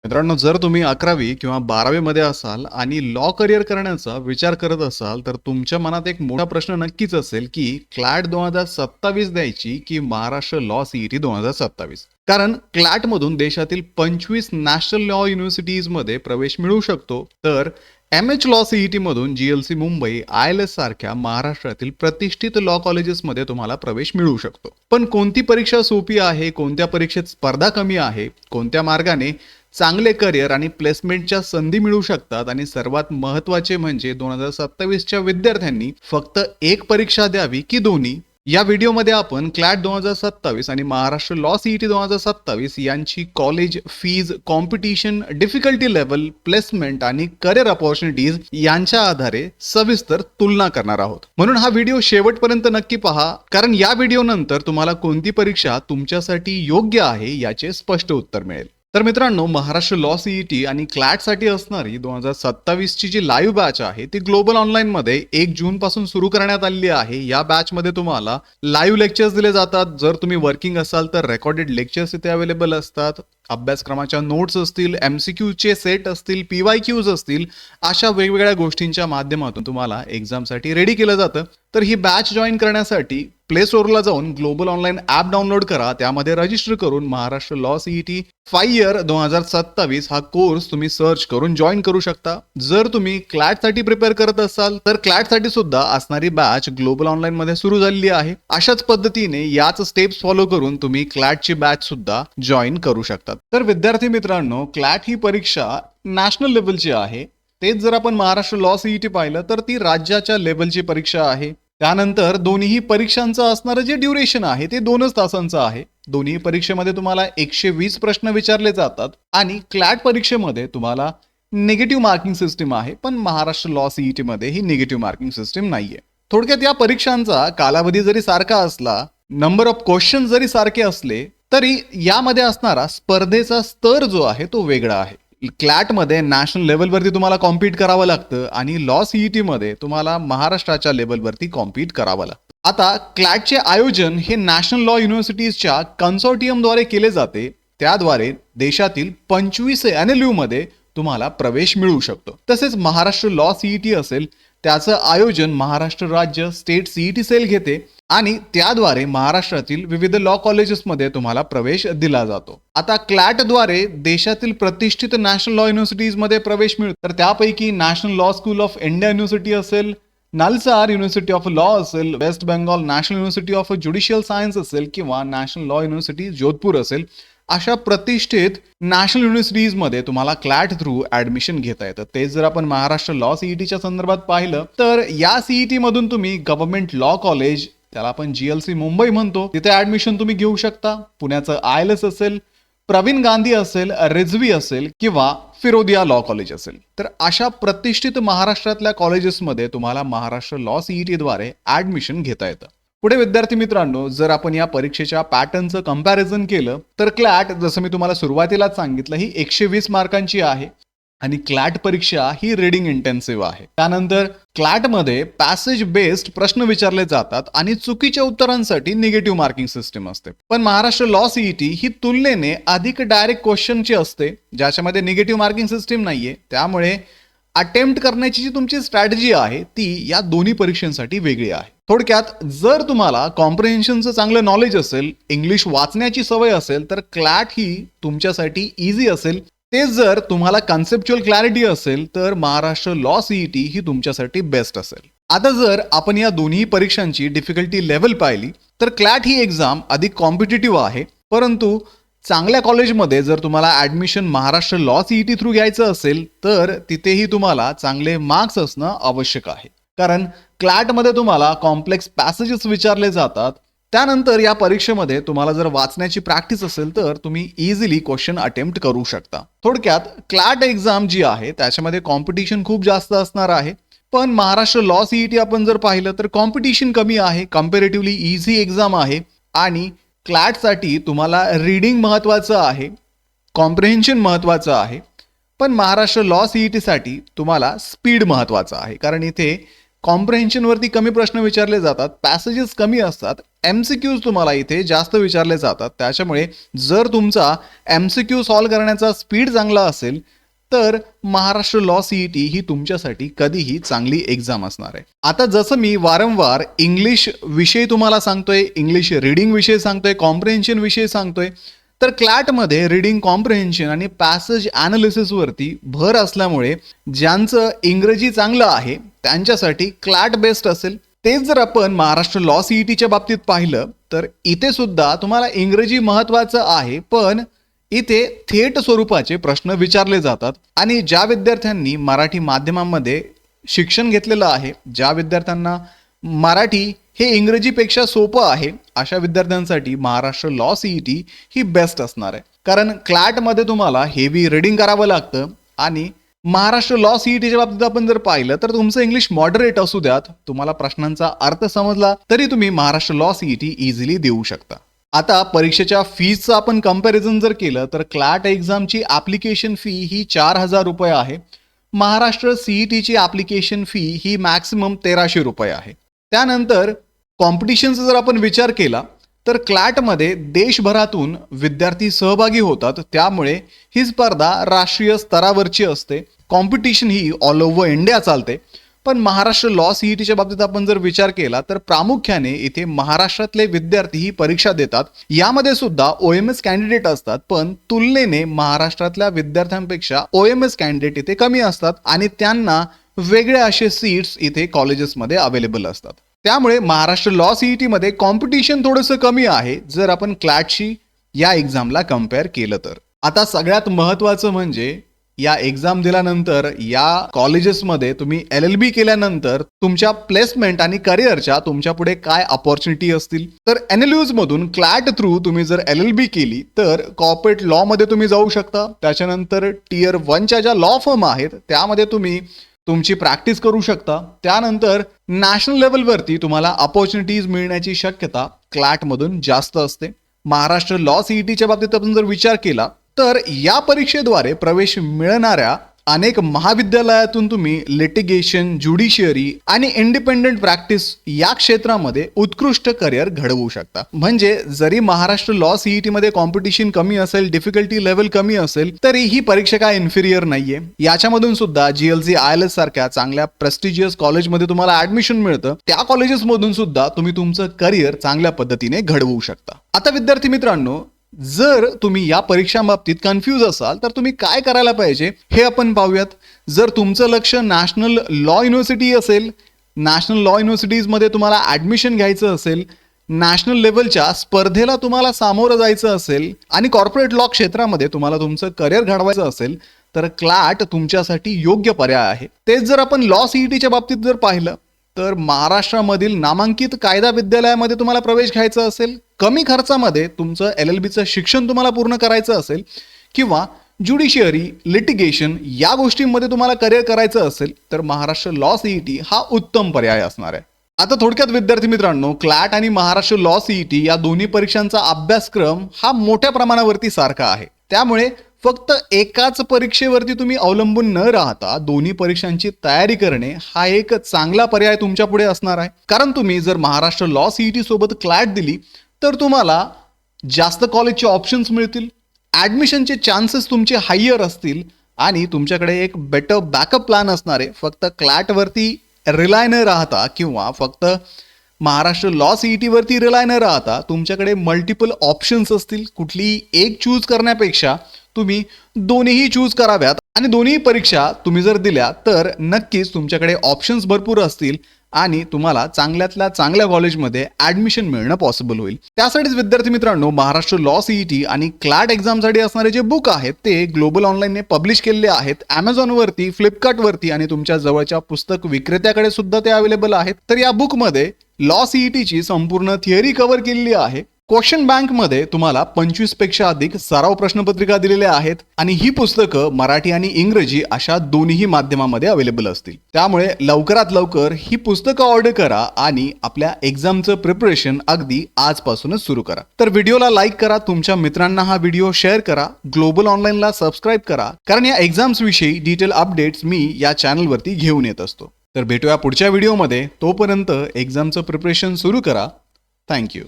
मित्रांनो, जर तुम्ही 11वी किंवा 12वी मध्ये असाल आणि लॉ करिअर करण्याचा विचार करत असाल, तर तुमच्या मनात एक मोठा प्रश्न नक्कीच असेल की क्लॅट 2027 द्यायची की महाराष्ट्र लॉ सीईटी 2027. कारण क्लॅट मधून देशातील 25 नॅशनल लॉ युनिव्हर्सिटीजमध्ये प्रवेश मिळू शकतो, तर एम.एच. लॉ सीईटी मधून जीएलसी मुंबई, ILS सारख्या महाराष्ट्रातील प्रतिष्ठित लॉ कॉलेजेसमध्ये तुम्हाला प्रवेश मिळू शकतो. पण कोणती परीक्षा सोपी आहे, कोणत्या परीक्षेत स्पर्धा कमी आहे, कोणत्या मार्गाने चांगले करिअर आणि प्लेसमेंटच्या संधी मिळू शकतात, आणि सर्वात महत्त्वाचे म्हणजे 2027च्या विद्यार्थ्यांनी फक्त एक परीक्षा द्यावी की दोन्ही, या व्हिडिओमध्ये आपण क्लॅट 2027 आणि महाराष्ट्र लॉ सीईटी 2027 यांची college fees, competition, difficulty level, placement आणि करिअर अपॉर्च्युनिटीज यांच्या आधारे सविस्तर तुलना करणार आहोत. म्हणून हा व्हिडिओ शेवटपर्यंत नक्की पहा, कारण या व्हिडिओ नंतर तुम्हाला कोणती परीक्षा तुमच्यासाठी योग्य आहे याचे स्पष्ट उत्तर मिळेल. तर मित्रांनो, महाराष्ट्र लॉ सीईटी आणि क्लॅट साठी असणारी 2027ची जी लाईव्ह बॅच आहे ती ग्लोबल ऑनलाईन मध्ये 1 जून पासून सुरू करण्यात आलेली आहे. या बॅच मध्ये तुम्हाला लाईव्ह लेक्चर्स दिले जातात. जर तुम्ही वर्किंग असाल तर रेकॉर्डेड लेक्चर्स इथे अवेलेबल असतात. अभ्यासक्रमाच्या नोट्स असतील, MCQचे सेट असतील, PYQs असतील, अशा वेगवेगळ्या गोष्टींच्या माध्यमातून तुम्हाला एक्झामसाठी रेडी केलं जातं. तर ही बॅच जॉईन करण्यासाठी प्ले स्टोअरला जाऊन ग्लोबल ऑनलाईन ॲप डाउनलोड करा. त्यामध्ये रजिस्टर करून महाराष्ट्र लॉ सीईटी 5 इयर 2027 हा कोर्स तुम्ही सर्च करून जॉईन करू शकता. जर तुम्ही क्लॅटसाठी प्रिपेअर करत असाल तर क्लॅटसाठी सुद्धा असणारी बॅच ग्लोबल ऑनलाईन मध्ये सुरू झालेली आहे. अशाच पद्धतीने याच स्टेप्स फॉलो करून तुम्ही क्लॅटची बॅच सुद्धा जॉईन करू शकता. तर विद्यार्थी मित्रांनो, क्लॅट ही परीक्षा नॅशनल लेवलची आहे. तेच जर आपण महाराष्ट्र लॉ सीईटी पाहिलं तर ती राज्याच्या लेवलची परीक्षा आहे. त्यानंतर दोन्ही परीक्षांचं असणारं जे ड्युरेशन आहे ते 2 तासांचं आहे. दोन्ही परीक्षेमध्ये तुम्हाला 120 प्रश्न विचारले जातात आणि क्लॅट परीक्षेमध्ये तुम्हाला निगेटिव्ह मार्किंग सिस्टीम आहे, पण महाराष्ट्र लॉ सीईटी मध्ये ही निगेटिव्ह मार्किंग सिस्टीम नाहीये. थोडक्यात या परीक्षांचा कालावधी जरी सारखा असला, नंबर ऑफ क्वेश्चन जरी सारखे असले, तरी यामध्ये असणारा स्पर्धेचा स्तर जो आहे तो वेगळा आहे. क्लॅटमध्ये नॅशनल लेवलवरती तुम्हाला कॉम्पीट करावं लागतं आणि लॉ सीईटी मध्ये तुम्हाला महाराष्ट्राच्या लेवलवरती कॉम्पीट करावं लागतं. आता क्लॅटचे आयोजन हे नॅशनल लॉ युनिव्हर्सिटीजच्या कन्सोर्टियमद्वारे केले जाते. त्याद्वारे देशातील 25 NLU मध्ये तुम्हाला प्रवेश मिळू शकतो. तसेच महाराष्ट्र लॉ सीईटी असेल त्याचं आयोजन महाराष्ट्र राज्य स्टेट सीईटी सेल घेते आणि त्याद्वारे महाराष्ट्रातील विविध लॉ कॉलेजेसमध्ये तुम्हाला प्रवेश दिला जातो. आता क्लॅटद्वारे देशातील प्रतिष्ठित नॅशनल लॉ युनिव्हर्सिटीजमध्ये प्रवेश मिळतो. तर त्यापैकी National Law School of India University असेल, नलसार युनिव्हर्सिटी ऑफ लॉ असेल, West Bengal National University of Judicial Science असेल किंवा नॅशनल लॉ युनिव्हर्सिटी जोधपूर असेल, अशा प्रतिष्ठित नॅशनल युनिव्हर्सिटीजमध्ये तुम्हाला क्लॅट थ्रू ऍडमिशन घेता येतं. तेच जर आपण महाराष्ट्र लॉ सीईटीच्या संदर्भात पाहिलं तर या सीईटी मधून तुम्ही गव्हर्नमेंट लॉ कॉलेज, त्याला आपण जीएलसी मुंबई म्हणतो, तिथे ऍडमिशन तुम्ही घेऊ शकता. पुण्याचं ILS असेल, प्रवीण गांधी असेल, रिझवी असेल किंवा फिरोदिया लॉ कॉलेज असेल, तर अशा प्रतिष्ठित महाराष्ट्रातल्या कॉलेजेसमध्ये तुम्हाला महाराष्ट्र लॉ सीईटी द्वारे ऍडमिशन घेता येतं. पुढे विद्यार्थी मित्रांनो, जर आपण या परीक्षेच्या पॅटर्नचं कंपॅरिझन केलं तर क्लॅट, जसं मी तुम्हाला सुरुवातीलाच सांगितलं, ही 120 मार्कांची आहे आणि क्लॅट परीक्षा ही रीडिंग इंटेन्सिव्ह आहे. त्यानंतर क्लॅटमध्ये पॅसेज बेस्ड प्रश्न विचारले जातात आणि चुकीच्या उत्तरांसाठी निगेटिव्ह मार्किंग सिस्टीम असते. पण महाराष्ट्र लॉ सीईटी ही तुलनेने अधिक डायरेक्ट क्वेश्चनची असते, ज्याच्यामध्ये निगेटिव्ह मार्किंग सिस्टीम नाहीये. त्यामुळे अटेम्प्ट करण्याची जी तुमची स्ट्रॅटेजी आहे ती या दोन्ही परीक्षांसाठी वेगळी आहे. थोडक्यात, जर तुम्हाला कॉम्प्रिहेन्शनचं चांगलं नॉलेज असेल, इंग्लिश वाचण्याची सवय असेल, तर क्लॅट ही तुमच्यासाठी इझी असेल. तेच जर तुम्हाला कन्सेप्च्युअल क्लॅरिटी असेल तर महाराष्ट्र लॉ सीईटी ही तुमच्यासाठी बेस्ट असेल. आता जर आपण या दोन्ही परीक्षांची डिफिकल्टी लेवल पाहिली तर क्लॅट ही एक्झाम अधिक कॉम्पिटिटिव्ह आहे, परंतु चांगल्या कॉलेजमध्ये जर तुम्हाला admission Maharashtra law CET through घ्यायचं असेल तर तिथेही तुम्हाला चांगले मार्क्स असणं आवश्यक आहे. कारण क्लॅटमध्ये तुम्हाला कॉम्प्लेक्स पॅसेजेस विचारले जातात. त्यानंतर या परीक्षेमध्ये तुम्हाला जर वाचण्याची प्रॅक्टिस असेल तर तुम्ही इझिली क्वेश्चन अटेम्प्ट करू शकता. थोडक्यात, क्लॅट एक्झाम जी आहे त्याच्यामध्ये कॉम्पिटिशन खूप जास्त असणार आहे, पण महाराष्ट्र लॉ सीईटी आपण जर पाहिलं तर कॉम्पिटिशन कमी आहे, कम्पॅरेटिव्हली इझी एक्झाम आहे. आणि क्लॅटसाठी तुम्हाला रीडिंग महत्त्वाचं आहे, कॉम्प्रिहेन्शन महत्त्वाचं आहे, पण महाराष्ट्र लॉ सीईटीसाठी तुम्हाला स्पीड महत्त्वाचं आहे, कारण इथे कॉम्प्रिहेन्शन वरती कमी प्रश्न विचारले जातात, पॅसेजेस कमी असतात, MCQs तुम्हाला इथे जास्त विचारले जातात. त्याच्यामुळे जर तुमचा MCQ सॉल्व्ह करण्याचा स्पीड चांगला असेल तर महाराष्ट्र लॉ CET ही तुमच्यासाठी कधीही चांगली एक्झाम असणार आहे. आता जसं मी वारंवार इंग्लिश विषय तुम्हाला सांगतोय, इंग्लिश रीडिंग विषय सांगतोय, कॉम्प्रिहेन्शन विषय सांगतोय, तर क्लॅटमध्ये रीडिंग कॉम्प्रिहेन्शन आणि पॅसेज ॲनालिसिसवरती भर असल्यामुळे ज्यांचं इंग्रजी चांगलं आहे त्यांच्यासाठी क्लॅट बेस्ट असेल. तेच जर आपण महाराष्ट्र लॉ CETच्या बाबतीत पाहिलं तर इथे सुद्धा तुम्हाला इंग्रजी महत्त्वाचं आहे, पण इथे थेट स्वरूपाचे प्रश्न विचारले जातात. आणि ज्या विद्यार्थ्यांनी मराठी माध्यमांमध्ये शिक्षण घेतलेलं आहे, ज्या विद्यार्थ्यांना मराठी हे इंग्रजीपेक्षा सोपं आहे, अशा विद्यार्थ्यांसाठी महाराष्ट्र लॉ CET ही बेस्ट असणार आहे. कारण क्लॅटमध्ये तुम्हाला हेवी रीडिंग करावं लागतं आणि महाराष्ट्र लॉ CETच्या बाबतीत आपण जर पाहिलं तर तुमचं इंग्लिश मॉडरेट असू द्यात, तुम्हाला प्रश्नांचा अर्थ समजला तरी तुम्ही महाराष्ट्र लॉ CET इझिली देऊ शकता. आता परीक्षेच्या फीजचं आपण कंपॅरिझन जर केलं तर क्लॅट एक्झामची ॲप्लिकेशन फी ही 4,000 रुपये आहे. महाराष्ट्र CETची ॲप्लिकेशन फी ही मॅक्सिमम 1,300 रुपये आहे. त्यानंतर कॉम्पिटिशनचा जर आपण विचार केला तर क्लॅटमध्ये देशभरातून विद्यार्थी सहभागी होतात, त्यामुळे ही स्पर्धा राष्ट्रीय स्तरावरची असते. कॉम्पिटिशन ही ऑल ओव्हर इंडिया चालते. पण महाराष्ट्र लॉ CETच्या बाबतीत आपण जर विचार केला तर प्रामुख्याने इथे महाराष्ट्रातले विद्यार्थी ही परीक्षा देतात. यामध्ये सुद्धा OMS कॅन्डिडेट असतात, पण तुलनेने महाराष्ट्रातल्या विद्यार्थ्यांपेक्षा OMS कॅन्डिडेट इथे कमी असतात आणि त्यांना वेगळे असे सीट्स इथे कॉलेजेसमध्ये अवेलेबल असतात. त्यामुळे महाराष्ट्र लॉ CETमध्ये कॉम्पिटिशन थोडंसं कमी आहे जर आपण क्लॅटशी या एक्झामला कम्पेअर केलं तर. आता सगळ्यात महत्त्वाचं म्हणजे या एक्झाम दिल्यानंतर या कॉलेजेसमध्ये तुम्ही LLB केल्यानंतर तुमच्या प्लेसमेंट आणि करिअरच्या तुमच्या पुढे काय अपॉर्च्युनिटी असतील. तर NLUs मधून क्लॅट थ्रू तुम्ही जर LLB केली तर कॉर्पोरेट लॉ मध्ये तुम्ही जाऊ शकता. त्याच्यानंतर Tier 1च्या ज्या लॉ फर्म आहेत त्यामध्ये तुम्ही तुमची प्रॅक्टिस करू शकता. त्यानंतर नॅशनल लेवलवरती तुम्हाला अपॉर्च्युनिटीज मिळण्याची शक्यता क्लॅटमधून जास्त असते. महाराष्ट्र लॉ CETच्या बाबतीत आपण जर विचार केला तर या परीक्षेद्वारे प्रवेश मिळणाऱ्या अनेक महाविद्यालयातून तुम्ही लिटिगेशन, ज्युडिशियरी आणि इंडिपेंडंट प्रॅक्टिस या क्षेत्रामध्ये उत्कृष्ट करिअर घडवू शकता. म्हणजे जरी महाराष्ट्र लॉ CETमध्ये कॉम्पिटिशन कमी असेल, डिफिकल्टी लेवल कमी असेल, तरी ही परीक्षा काय इन्फिरियर नाहीये. याच्यामधून सुद्धा GLC ILS सारख्या चांगल्या प्रेस्टिजियस कॉलेजमध्ये तुम्हाला ऍडमिशन मिळतं. त्या कॉलेजेसमधून सुद्धा तुम्ही तुमचं करिअर चांगल्या पद्धतीने घडवू शकता. आता विद्यार्थी मित्रांनो, जर तुम्ही या परीक्षांबाबतीत कन्फ्यूज असाल तर तुम्ही काय करायला पाहिजे हे आपण पाहूयात. जर तुमचं लक्ष नॅशनल लॉ युनिव्हर्सिटी असेल, नॅशनल लॉ युनिव्हर्सिटीजमध्ये तुम्हाला ॲडमिशन घ्यायचं असेल, नॅशनल लेवलच्या स्पर्धेला तुम्हाला सामोरं जायचं असेल आणि कॉर्पोरेट लॉ क्षेत्रामध्ये तुम्हाला तुमचं करिअर घडवायचं असेल तर क्लॅट तुमच्यासाठी योग्य पर्याय आहे. तेच जर आपण लॉ CETच्या बाबतीत जर पाहिलं तर महाराष्ट्रामधील नामांकित कायदा विद्यालयामध्ये तुम्हाला प्रवेश घ्यायचा असेल, कमी खर्चामध्ये तुमचं LLBचं शिक्षण तुम्हाला पूर्ण करायचं असेल किंवा ज्युडिशियरी, लिटिगेशन या गोष्टींमध्ये तुम्हाला करिअर करायचं असेल तर महाराष्ट्र लॉ CET हा उत्तम पर्याय असणार आहे. आता थोडक्यात विद्यार्थी मित्रांनो, क्लॅट आणि महाराष्ट्र लॉ CET या दोन्ही परीक्षांचा अभ्यासक्रम हा मोठ्या प्रमाणावरती सारखा आहे. त्यामुळे फक्त एकाच परीक्षेवरती तुम्ही अवलंबून न राहता दोन्ही परीक्षांची तयारी करणे हा एक चांगला पर्याय तुमच्या पुढे असणार आहे. कारण तुम्ही जर महाराष्ट्र लॉ CET सोबत क्लॅट दिली तर तुम्हाला जास्त कॉलेजचे ऑप्शन्स मिळतील, ॲडमिशनचे चान्सेस तुमचे हायर असतील आणि तुमच्याकडे एक बेटर बॅकअप प्लॅन असणार आहे. फक्त क्लॅटवरती रिलाय न राहता किंवा फक्त महाराष्ट्र लॉ CETवरती रिलाय न राहता तुमच्याकडे मल्टिपल ऑप्शन्स असतील. कुठलीही एक चूज करण्यापेक्षा तुम्ही दोन्हीही चूज कराव्यात आणि दोन्ही परीक्षा तुम्ही जर दिल्या तर नक्कीच तुमच्याकडे ऑप्शन्स भरपूर असतील आणि तुम्हाला चांगल्यातल्या चांगल्या कॉलेजमध्ये ॲडमिशन मिळणं पॉसिबल होईल. त्यासाठीच विद्यार्थी मित्रांनो, महाराष्ट्र लॉ CET आणि क्लॅट एक्झामसाठी असणारे जे बुक आहेत ते ग्लोबल ऑनलाईनने पब्लिश केलेले आहेत. Amazonवरती, फ्लिपकार्टवरती आणि तुमच्या जवळच्या पुस्तक विक्रेत्याकडे सुद्धा ते अवेलेबल आहेत. तर या बुकमध्ये लॉ CETची संपूर्ण थिअरी कव्हर केलेली आहे. क्वेश्चन बँकमध्ये तुम्हाला 25 पेक्षा अधिक सराव प्रश्नपत्रिका दिलेल्या आहेत आणि ही पुस्तकं मराठी आणि इंग्रजी अशा दोन्ही माध्यमामध्ये अवेलेबल असतील. त्यामुळे लवकरात लवकर ही पुस्तकं ऑर्डर करा आणि आपल्या एक्झामचं प्रिपरेशन अगदी आजपासूनच सुरू करा. तर व्हिडिओला लाईक करा, तुमच्या मित्रांना हा व्हिडिओ शेअर करा, ग्लोबल ऑनलाईनला सबस्क्राईब करा, कारण या एक्झाम्स विषयी डिटेल अपडेट्स मी या चॅनलवरती घेऊन येत असतो. तर भेटूया पुढच्या व्हिडिओमध्ये. तोपर्यंत एक्झामचं प्रिपरेशन सुरू करा. थँक्यू.